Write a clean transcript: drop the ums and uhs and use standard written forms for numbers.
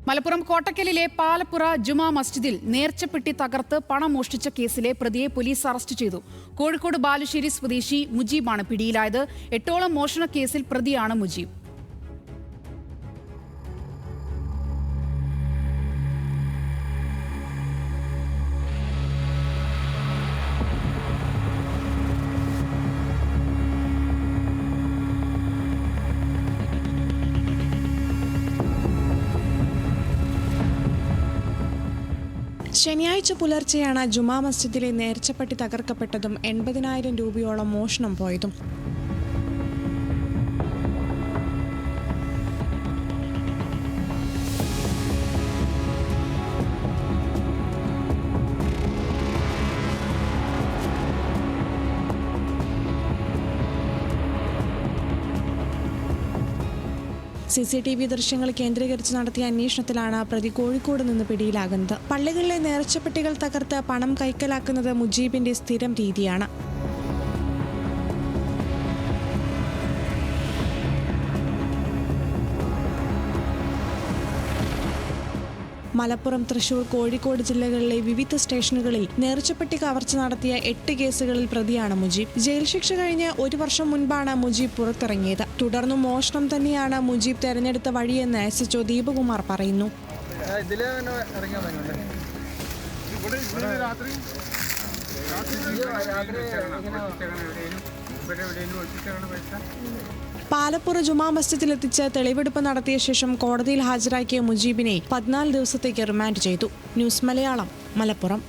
മലപ്പുറം കോട്ടക്കലിലെ പാലപ്പുറ ജുമാ മസ്ജിദിൽ നേർച്ചപ്പെട്ടി തകർത്ത് പണം മോഷ്ടിച്ച കേസിലെ പ്രതിയെ പോലീസ് അറസ്റ്റ് ചെയ്തു. കോഴിക്കോട് ബാലുശ്ശേരി സ്വദേശി മുജീബാണ് പിടിയിലായത്. 8ഓളം മോഷണ കേസിൽ പ്രതിയാണ് മുജീബ്. ശനിയാഴ്ച പുലർച്ചെയാണ് ജുമാ മസ്ജിദിലെ നേർച്ചപ്പെട്ടി തകർക്കപ്പെട്ടതും 80,000 രൂപയോളം മോഷണം പോയതും. CCTV ദൃശ്യങ്ങൾ കേന്ദ്രീകരിച്ച് നടത്തിയ അന്വേഷണത്തിലാണ് പ്രതി കോഴിക്കോട് നിന്ന് പിടിയിലാകുന്നത്. പള്ളികളിലെ നേർച്ചപ്പെട്ടികൾ തകർത്ത് പണം കൈക്കലാക്കുന്നത് മുജീബിന്റെ സ്ഥിരം രീതിയാണ്. മലപ്പുറം, തൃശൂർ, കോഴിക്കോട് ജില്ലകളിലെ വിവിധ സ്റ്റേഷനുകളിൽ നേർച്ചപ്പെട്ടി കവർച്ച നടത്തിയ 8 കേസുകളിൽ പ്രതിയാണ് മുജീബ്. ജയിൽ ശിക്ഷ കഴിഞ്ഞ് 1 വർഷം മുൻപാണ് മുജീബ് പുറത്തിറങ്ങിയത്. തുടർന്നും മോഷണം തന്നെയാണ് മുജീബ് തെരഞ്ഞെടുത്ത വഴിയെന്ന് SHO ദീപകുമാർ പറയുന്നു. പാലപ്പുറ ജുമാ മസ്ജിദിലെത്തിച്ച് തെളിവെടുപ്പ് നടത്തിയ ശേഷം കോടതിയിൽ ഹാജരാക്കിയ മുജീബിനെ 14 ദിവസത്തേക്ക് റിമാൻഡ് ചെയ്തു. ന്യൂസ് മലയാളം, മലപ്പുറം.